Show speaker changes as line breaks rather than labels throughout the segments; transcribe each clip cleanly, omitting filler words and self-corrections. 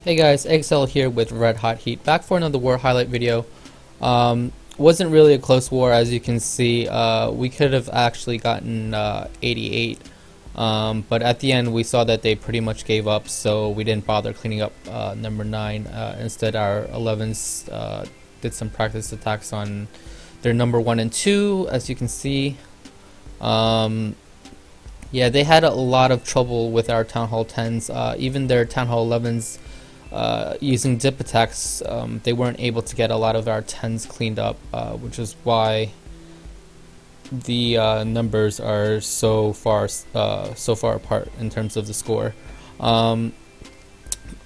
Hey guys, XL here with Red Hot Heat, back for another war highlight video. Wasn't really a close war, as you can see. We could have actually gotten 88, but at the end we saw that they pretty much gave up, so we didn't bother cleaning up number 9. Instead, our 11s did some practice attacks on their number 1 and 2, as you can see. Yeah, they had a lot of trouble with our Town Hall 10s, even their Town Hall 11s. Using dip attacks, they weren't able to get a lot of our 10s cleaned up, which is why the numbers are so far apart in terms of the score. I'm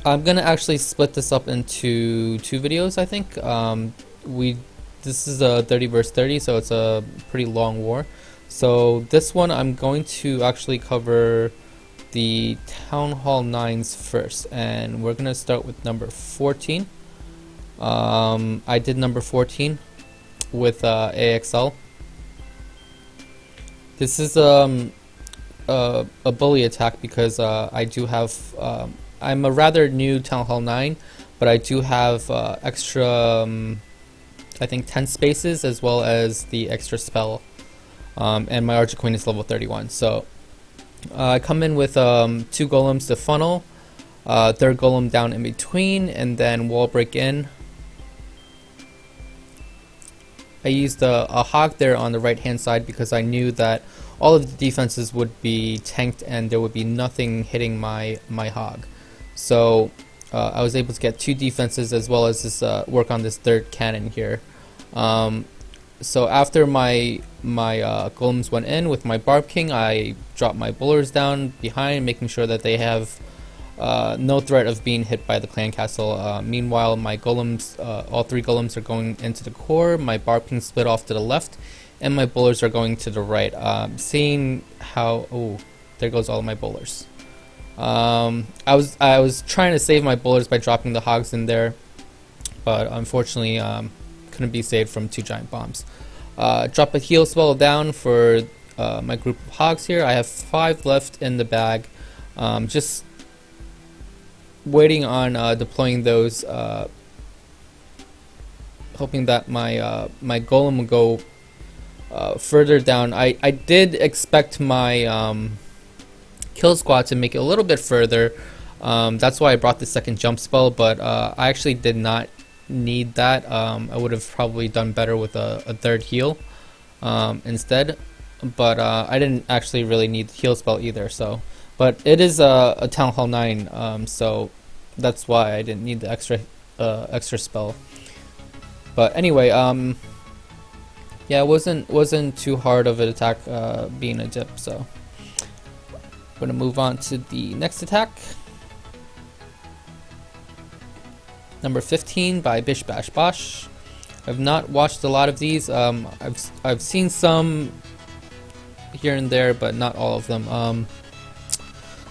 gonna actually split this up into 2 videos. I think this is a 30 versus 30, so it's a pretty long war. So this one I'm going to actually cover the Town Hall 9s first, and we're gonna start with number 14. I did number 14 with AXL. This is a bully attack because I do have I'm a rather new Town Hall 9, but I do have extra I think 10 spaces as well as the extra spell, and my Archer Queen is level 31, so I come in with 2 golems to funnel, third golem down in between, and then wall break in. I used a hog there on the right hand side because I knew that all of the defenses would be tanked and there would be nothing hitting my hog. So I was able to get 2 defenses as well as this work on this third cannon here. So after my golems went in with my Barb King, I dropped my bullers down behind, making sure that they have no threat of being hit by the clan castle. Meanwhile, my golems, all 3 golems are going into the core, my Barb King split off to the left, and my bullers are going to the right. Seeing how, oh, there goes all of my bullers. I was trying to save my bullers by dropping the hogs in there, but unfortunately couldn't be saved from 2 giant bombs. Drop a heal spell down for my group of hogs here. I have 5 left in the bag. Just waiting on deploying those, hoping that my golem will go further down. I did expect my kill squad to make it a little bit further. That's why I brought the second jump spell, but I actually did not need that. I would have probably done better with a third heal instead, but I didn't actually really need the heal spell either. So, but it is a Town Hall 9, so that's why I didn't need the extra spell. But anyway, yeah, it wasn't too hard of an attack being a dip. So I'm gonna move on to the next attack. Number 15 by Bish Bash Bosh. I've not watched a lot of these. I've seen some here and there, but not all of them.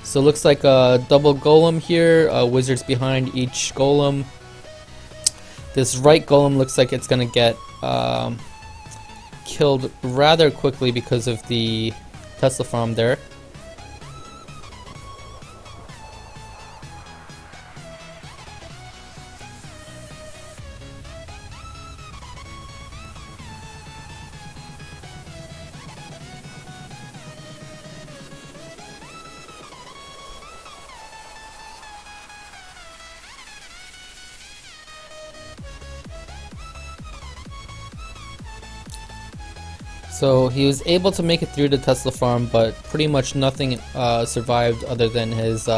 So it looks like a double golem here. Wizards behind each golem. This right golem looks like it's gonna get killed rather quickly because of the Tesla farm there. So he was able to make it through the Tesla farm, but pretty much nothing survived other than his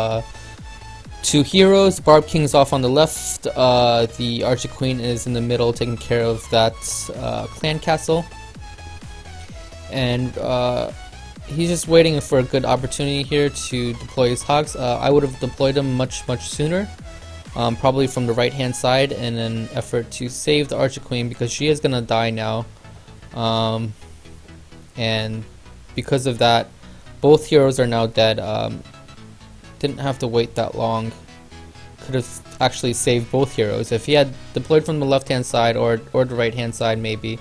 2 heroes. Barb King's off on the left, the Archer Queen is in the middle taking care of that clan castle, and he's just waiting for a good opportunity here to deploy his hogs. I would have deployed them much sooner, probably from the right hand side in an effort to save the Archer Queen because she is gonna die now. And because of that, both heroes are now dead. Didn't have to wait that long. Could have actually saved both heroes if he had deployed from the left hand side or the right hand side. Maybe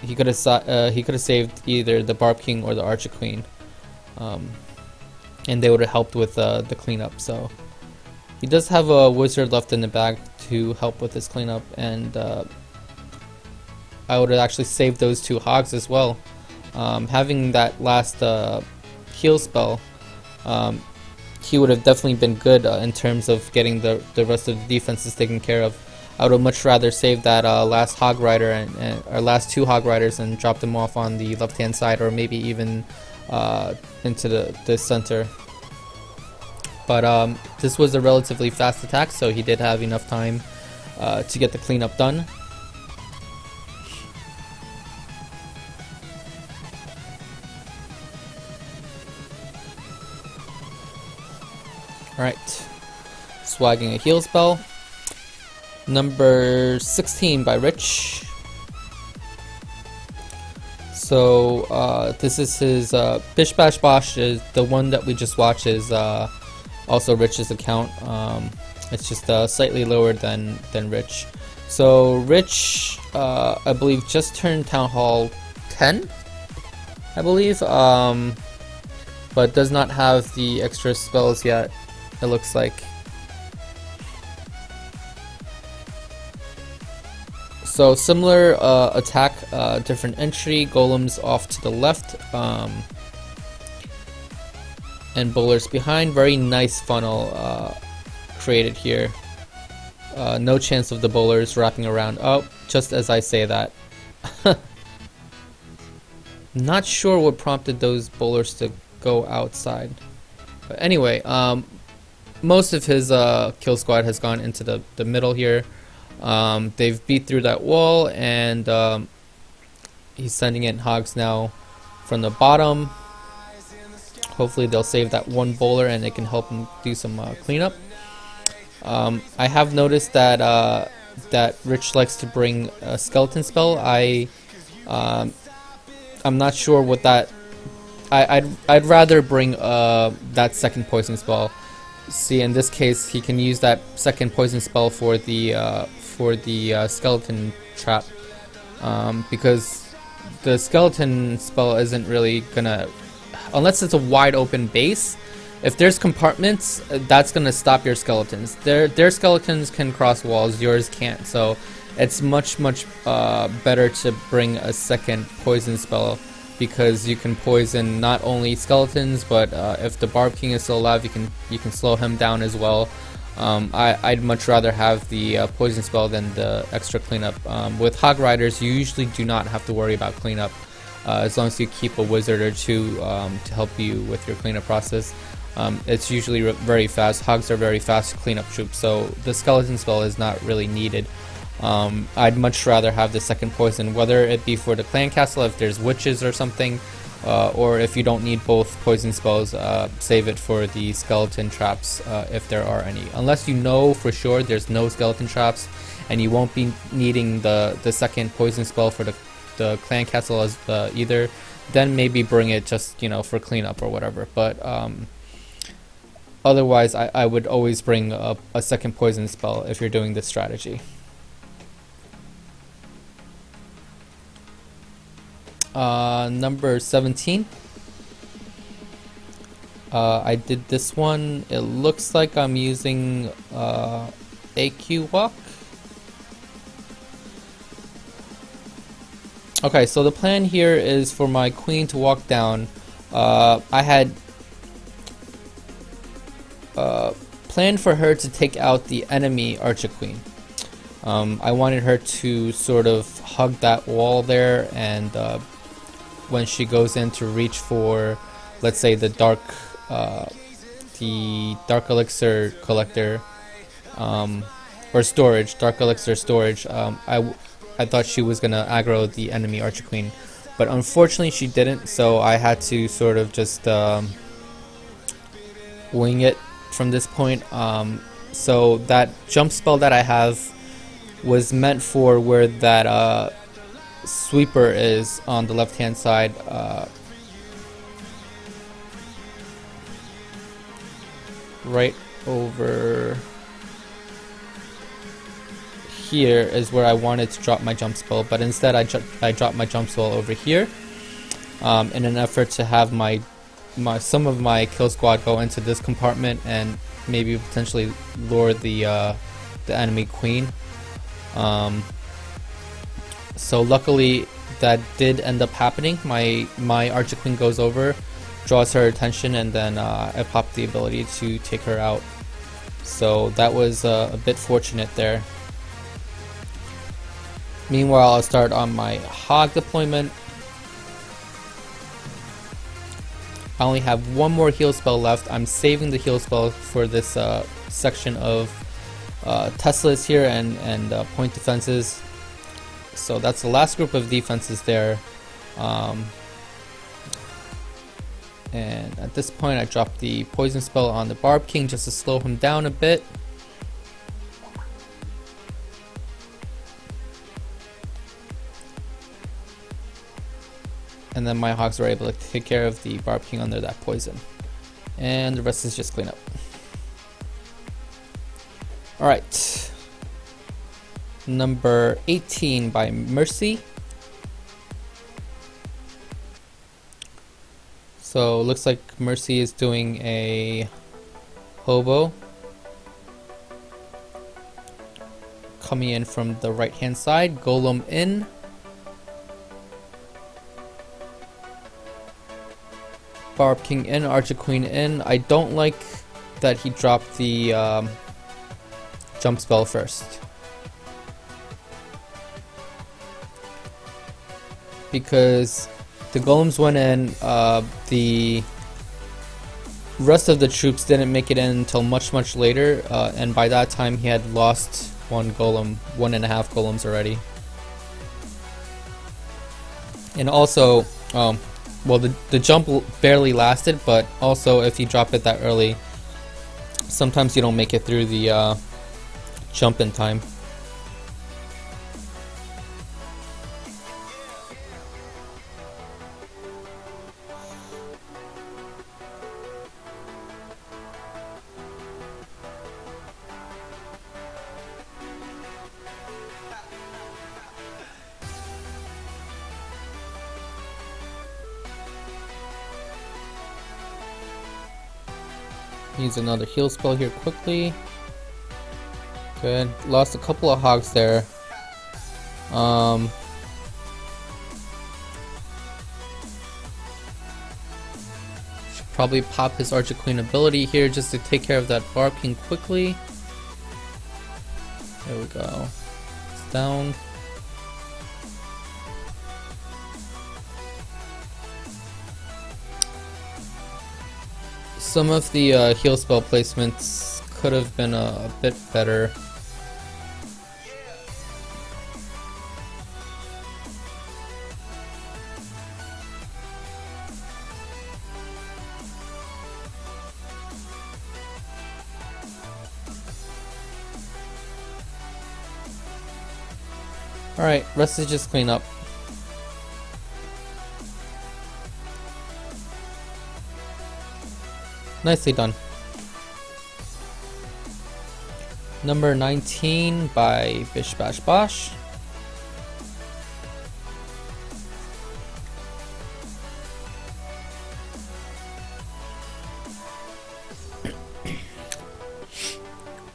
he could have saved either the Barb King or the Archer Queen, and they would have helped with the cleanup. So He does have a wizard left in the bag to help with his cleanup, and I would have actually saved those 2 hogs as well. Having that last heal spell, he would have definitely been good in terms of getting the rest of the defenses taken care of. I would have much rather saved that last hog rider and our last 2 hog riders and dropped them off on the left hand side, or maybe even into the center. But this was a relatively fast attack, so he did have enough time to get the cleanup done. Alright, swagging a heal spell. Number 16 by Rich. So this is his Bish Bash Bosh, is the one that we just watched, is also Rich's account. It's just slightly lower than Rich. So Rich, I believe, just turned Town Hall 10, I believe, but does not have the extra spells yet, it looks like. So similar attack, different entry, golems off to the left, and bowlers behind. Very nice funnel created here. No chance of the bowlers wrapping around. Oh, just as I say that. Not sure what prompted those bowlers to go outside. But anyway, most of his kill squad has gone into the middle here. They've beat through that wall, and he's sending in hogs now from the bottom. Hopefully they'll save that one bowler and it can help him do some cleanup. I have noticed that that Rich likes to bring a skeleton spell. I'm not sure what that. I'd rather bring that second poison spell. See, in this case, he can use that second poison spell for the skeleton trap, because the skeleton spell isn't really gonna, unless it's a wide open base. If there's compartments, that's gonna stop your skeletons. Their skeletons can cross walls, yours can't. So it's much better to bring a second poison spell, because you can poison not only skeletons, but if the Barb King is still alive, you can slow him down as well. I'd much rather have the poison spell than the extra cleanup. With Hog Riders, you usually do not have to worry about cleanup, as long as you keep a wizard or two to help you with your cleanup process. It's usually very fast. Hogs are very fast cleanup troops, so the skeleton spell is not really needed. I'd much rather have the second poison, whether it be for the clan castle if there's witches or something, or if you don't need both poison spells, save it for the skeleton traps if there are any. Unless you know for sure there's no skeleton traps and you won't be needing the second poison spell for the clan castle as either, then maybe bring it just, for cleanup or whatever. But otherwise, I would always bring a second poison spell if you're doing this strategy. Number 17. I did this one. It looks like I'm using AQ Walk. Okay, so the plan here is for my queen to walk down. I had planned for her to take out the enemy Archer Queen. I wanted her to sort of hug that wall there, and when she goes in to reach for, let's say, the dark elixir collector, or storage, dark elixir storage, I thought she was gonna aggro the enemy Archer Queen, but unfortunately she didn't. So I had to sort of just wing it from this point. So that jump spell that I have was meant for where that sweeper is on the left hand side. Right over here is where I wanted to drop my jump spell, but instead I dropped my jump spell over here in an effort to have some of my kill squad go into this compartment and maybe potentially lure the enemy queen. So luckily that did end up happening. My Archer Queen goes over, draws her attention, and then I pop the ability to take her out. So that was a bit fortunate there. Meanwhile, I'll start on my Hog deployment. I only have one more heal spell left. I'm saving the heal spell for this section of Teslas here and point defenses. So that's the last group of defenses there. And at this point I drop the poison spell on the Barb King just to slow him down a bit. And then my Hogs are able to take care of the Barb King under that poison. And the rest is just cleanup. Alright. Number 18 by Mercy. So looks like Mercy is doing a hobo. Coming in from the right hand side, Golem in. Barb King in, Archer Queen in. I don't like that he dropped the jump spell first, because the golems went in, the rest of the troops didn't make it in until much later, and by that time he had lost one golem, 1.5 golems already. And also, well, the jump barely lasted, but also if you drop it that early, sometimes you don't make it through the jump in time. Use another heal spell here quickly. Good. Lost a couple of Hogs there. Should probably pop his Archer Queen ability here just to take care of that Barb King quickly. There we go. It's down. Some of the heal spell placements could have been a bit better. Alright, rest is just clean up. Nicely done. Number 19 by Bish Bash Bosh.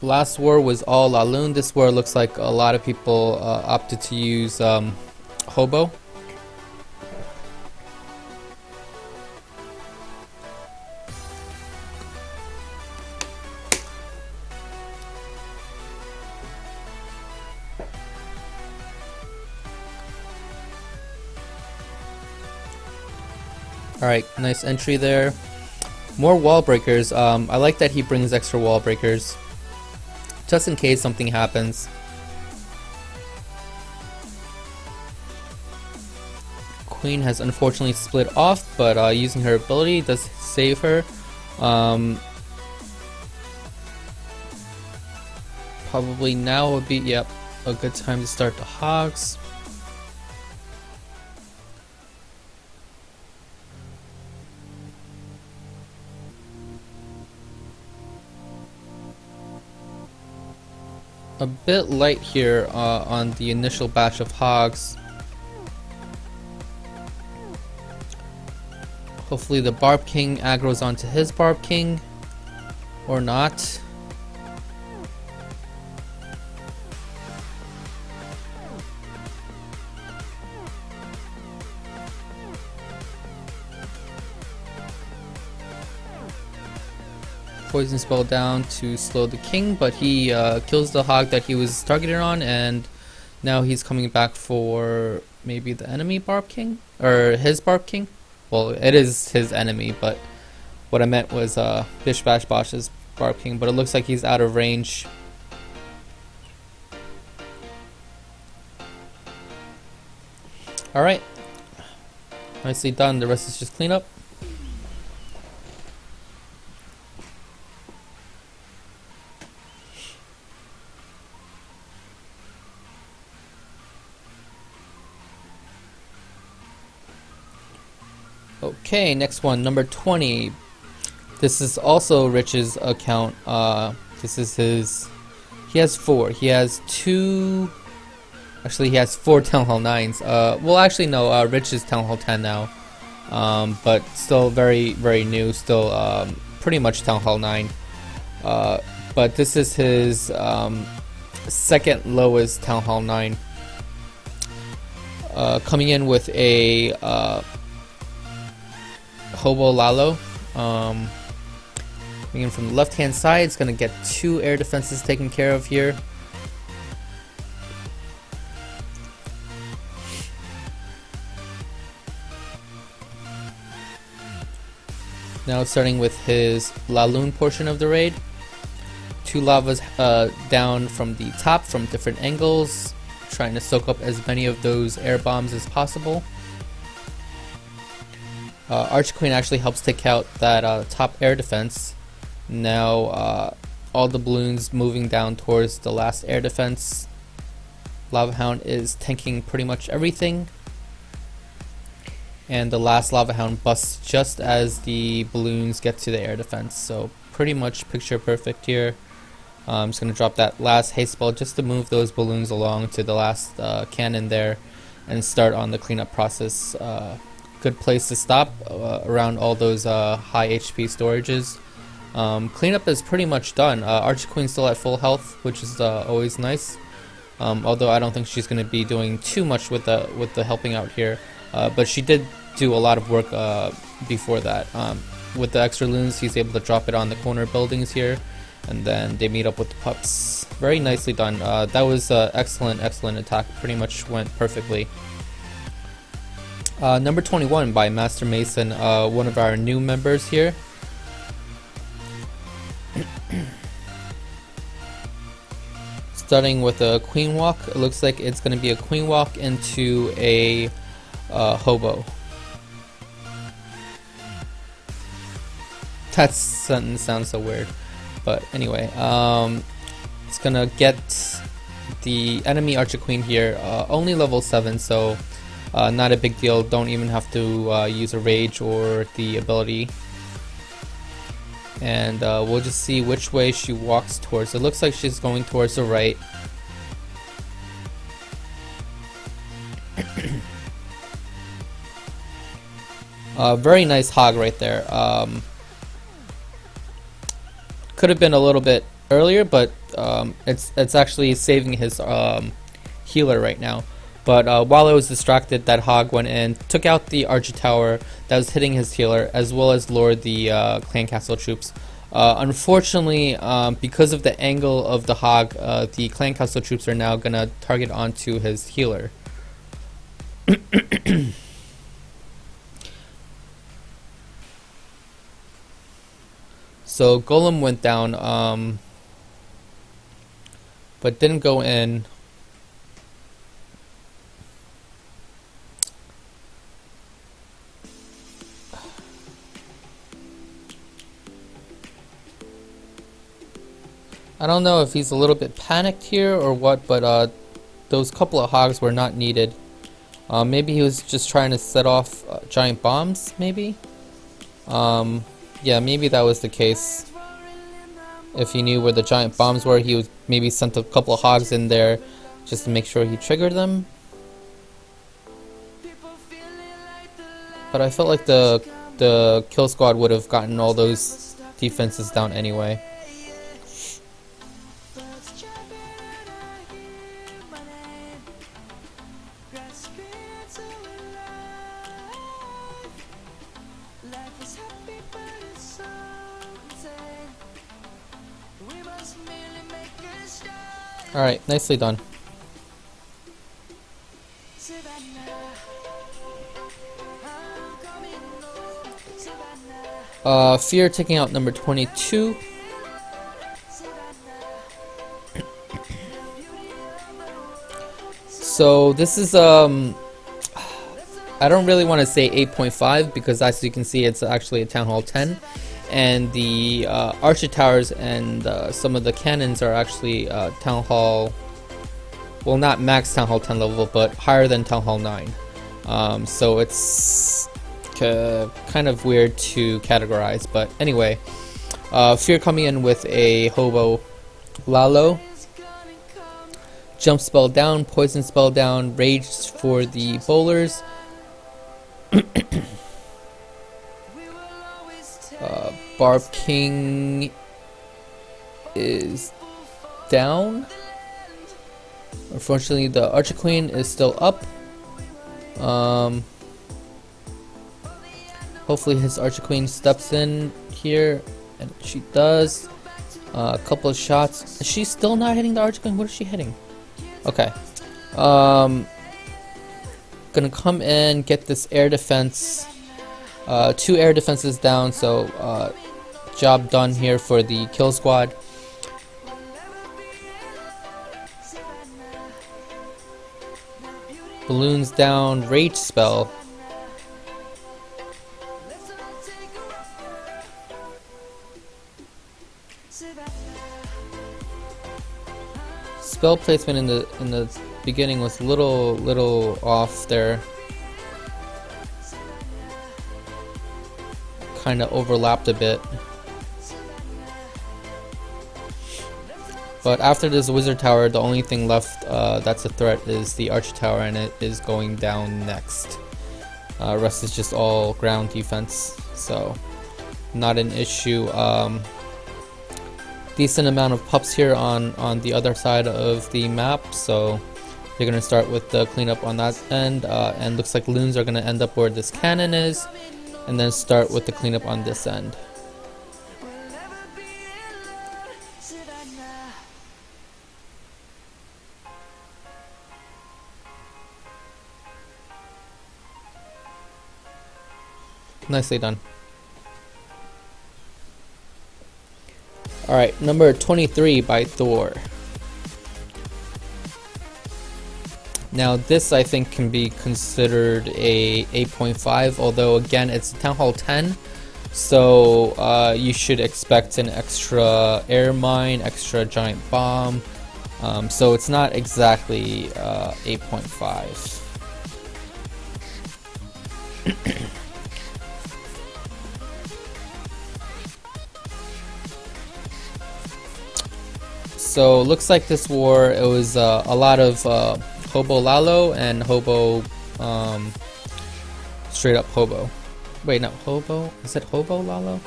Last war was all Laloon. This war looks like a lot of people opted to use Hobo. Alright, nice entry there. More wall breakers. I like that he brings extra wall breakers, just in case something happens. Queen has unfortunately split off, but using her ability does save her. Probably now would be, yep, a good time to start the Hogs. A bit light here on the initial batch of Hogs. Hopefully the Barb King aggroes onto his Barb King, or not. poison spell down to slow the king, but he kills the hog that he was targeted on, and now he's coming back for maybe the enemy Barb King? Or his Barb King? Well, it is his enemy, but what I meant was Bish Bash Bosh's Barb King, but it looks like he's out of range. Alright. Nicely done. The rest is just cleanup. Okay, next one, number 20. This is also Rich's account. This is his. He has 4. He has 2. Actually, he has 4 Town Hall 9s. Well, actually, no. Rich is Town Hall 10 now. But still very, very new. Still pretty much Town Hall 9. But this is his second lowest Town Hall 9. Coming in with a Hobo Lalo. Coming in from the left hand side, it's going to get 2 air defenses taken care of here. Now starting with his Laloon portion of the raid. 2 lavas down from the top from different angles, trying to soak up as many of those air bombs as possible. Archqueen actually helps take out that top air defense. Now all the balloons moving down towards the last air defense. Lava Hound is tanking pretty much everything. And the last Lava Hound busts just as the balloons get to the air defense. So pretty much picture perfect here. I'm just going to drop that last haste spell just to move those balloons along to the last cannon there and start on the cleanup process. Good place to stop around all those high HP storages. Cleanup is pretty much done. Archqueen's still at full health, which is always nice. Although I don't think she's going to be doing too much with the helping out here. But she did do a lot of work before that. With the extra loons, he's able to drop it on the corner buildings here, and then they meet up with the pups. Very nicely done. That was excellent attack. Pretty much went perfectly. Number 21 by Master Mason, one of our new members here. Starting with a Queen Walk, it looks like it's going to be a Queen Walk into a Hobo. That sentence sounds so weird, but anyway, it's going to get the enemy Archqueen here, only level 7, so not a big deal. Don't even have to use a rage or the ability. And we'll just see which way she walks towards. It looks like she's going towards the right. Very nice hog right there. Could have been a little bit earlier, but it's actually saving his healer right now. But while I was distracted, that hog went in, took out the archer tower that was hitting his healer, as well as lured the clan castle troops. Unfortunately, because of the angle of the hog, the clan castle troops are now gonna target onto his healer. So Golem went down, but didn't go in. I don't know if he's a little bit panicked here or what, but those couple of hogs were not needed. Maybe he was just trying to set off giant bombs, maybe? Yeah, maybe that was the case. If he knew where the giant bombs were, he would maybe sent a couple of hogs in there just to make sure he triggered them. But I felt like the kill squad would have gotten all those defenses down anyway. Alright, nicely done. Fear taking out number 22. So this is I don't really want to say 8.5 because as you can see it's actually a Town Hall 10, and the Archer Towers and some of the cannons are actually Town Hall, well, not max Town Hall 10 level, but higher than Town Hall 9. So it's kind of weird to categorize, but anyway, Fear coming in with a Hobo Lalo. Jump spell down, poison spell down, rage for the bowlers. Barb King is down. Unfortunately, the Archer Queen is still up. Hopefully his Archer Queen steps in here, and she does. A couple of shots. Is she still not hitting the Archer Queen? What is she hitting? Okay. Gonna come in, get this air defense. 2 air defenses down, so job done here for the kill squad. Balloons down, rage spell. Spell placement in the beginning was little off there. Kind of overlapped a bit. But after this wizard tower, the only thing left that's a threat is the archer tower, and it is going down next. Rest is just all ground defense, so not an issue. Decent amount of pups here on the other side of the map, so they're gonna start with the cleanup on that end, and looks like loons are gonna end up where this cannon is, and then start with the cleanup on this end. Nicely done. Alright, number 23 by Thor. Now this I think can be considered a 8.5, although again it's Town Hall 10, so you should expect an extra air mine, extra giant bomb, so it's not exactly 8.5. So looks like this war, it was a lot of Hobo Lalo and Hobo, straight up Hobo. Wait, no, Hobo? Is it Hobo Lalo?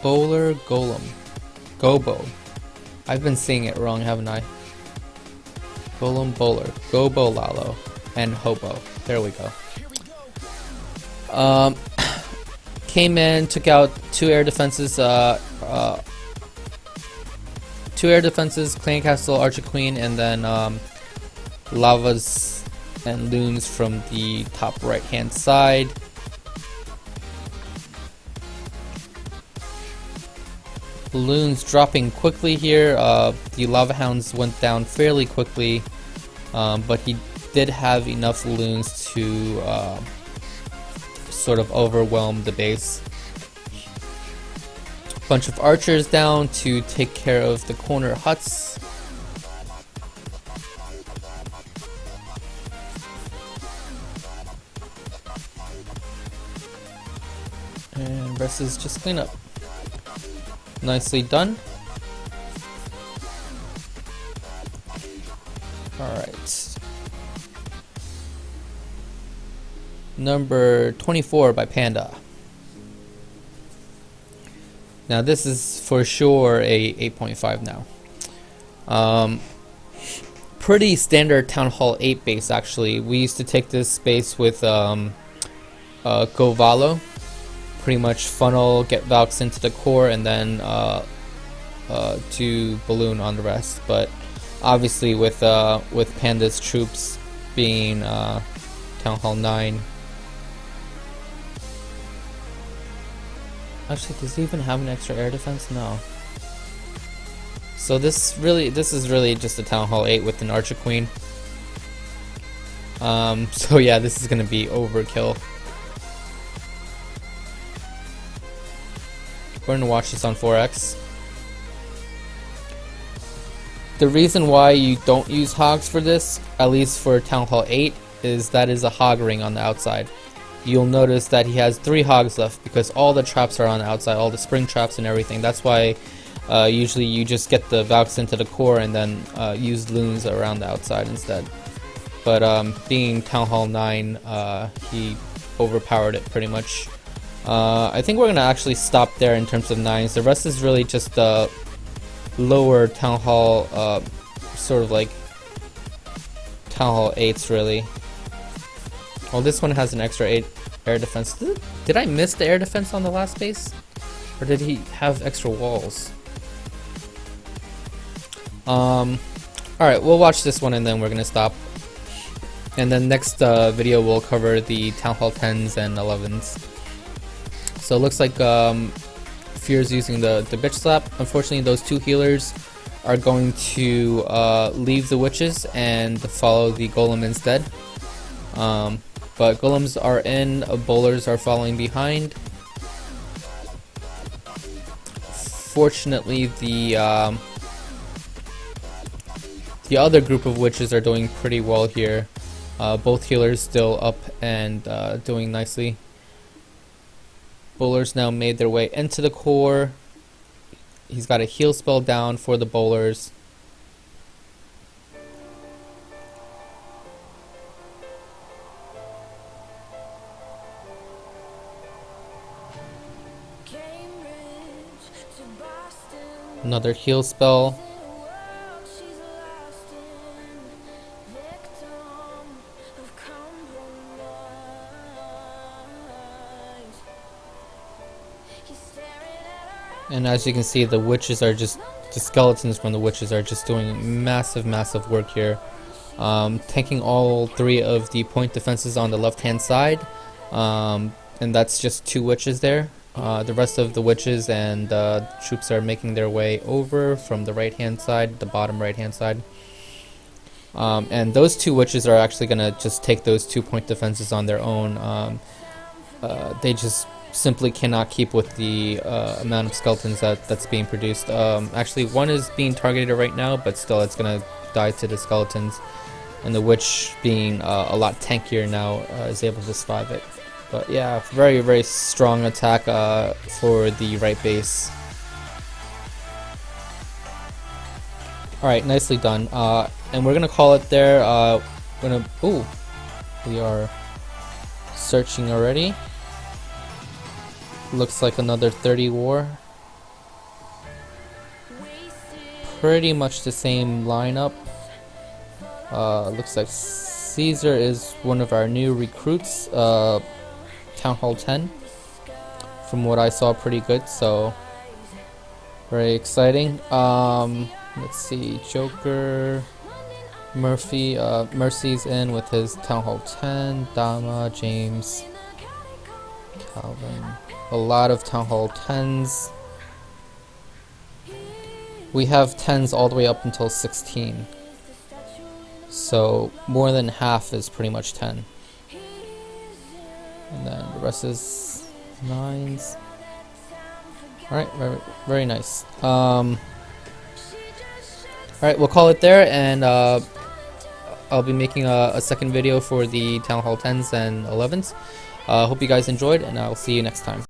Bowler Golem. Gobo. I've been saying it wrong, haven't I? Golem Bowler. Gobo Lalo. And Hobo. There we go. Came in, took out 2 air defenses, 2 air defenses, Clan Castle, Archer Queen, and then lavas and loons from the top right hand side. Balloons dropping quickly here. The lava hounds went down fairly quickly, but he did have enough loons to sort of overwhelm the base. Bunch of archers down to take care of the corner huts. And rest is just cleanup. Nicely done. Alright. Number 24 by Panda. Now this is for sure a 8.5 now. Pretty standard Town Hall 8 base actually. We used to take this base with Govalo. pretty much funnel, get Valks into the core, and then to balloon on the rest. But obviously, with Panda's troops being Town Hall 9. Actually, does he even have an extra air defense? No. So this is really just a Town Hall 8 with an Archer Queen. So yeah, this is gonna be overkill. We're gonna watch this on 4X. The reason why you don't use hogs for this, at least for Town Hall 8, is that is a hog ring on the outside. You'll notice that he has 3 hogs left because all the traps are on the outside, all the spring traps and everything. That's why usually you just get the Valks into the core and then use loons around the outside instead. But being Town Hall 9, he overpowered it pretty much. I think we're going to actually stop there in terms of 9s. The rest is really just the lower Town Hall, sort of like Town Hall 8s really. Well, this one has an extra 8 air defense. Did I miss the air defense on the last base? Or did he have extra walls? Alright, we'll watch this one and then we're gonna stop. And then next video we'll cover the Town Hall 10s and 11s. So it looks like Fear's using the bitch slap. Unfortunately, those 2 healers are going to leave the witches and follow the golem instead. But golems are in, bowlers are following behind. Fortunately, the other group of witches are doing pretty well here. Both healers still up and doing nicely. Bowlers now made their way into the core. He's got a heal spell down for the bowlers. Another heal spell. And as you can see, the witches are just, the skeletons from the witches are just doing massive work here. Tanking all 3 of the point defenses on the left hand side. And that's just 2 witches there. The rest of the witches and troops are making their way over from the right hand side, the bottom right hand side. And those 2 witches are actually going to just take those 2 point defenses on their own. They just simply cannot keep with the amount of skeletons that's being produced. Actually, one is being targeted right now, but still it's going to die to the skeletons. And the witch, being a lot tankier now, is able to survive it. But yeah, very strong attack for the right base. Alright, nicely done. And we're gonna call it there. We are searching already. Looks like another 30 war. Pretty much the same lineup. Looks like Caesar is one of our new recruits. Town Hall 10. From what I saw, pretty good. So very exciting. Let's see, Joker, Murphy, Mercy's in with his Town Hall 10, Dama, James, Calvin. A lot of Town Hall 10s. We have 10s all the way up until 16. So more than half is pretty much 10. And then the rest is 9s. Alright, very nice. Alright, we'll call it there, and I'll be making a second video for the Town Hall 10s and 11s. Hope you guys enjoyed, and I'll see you next time.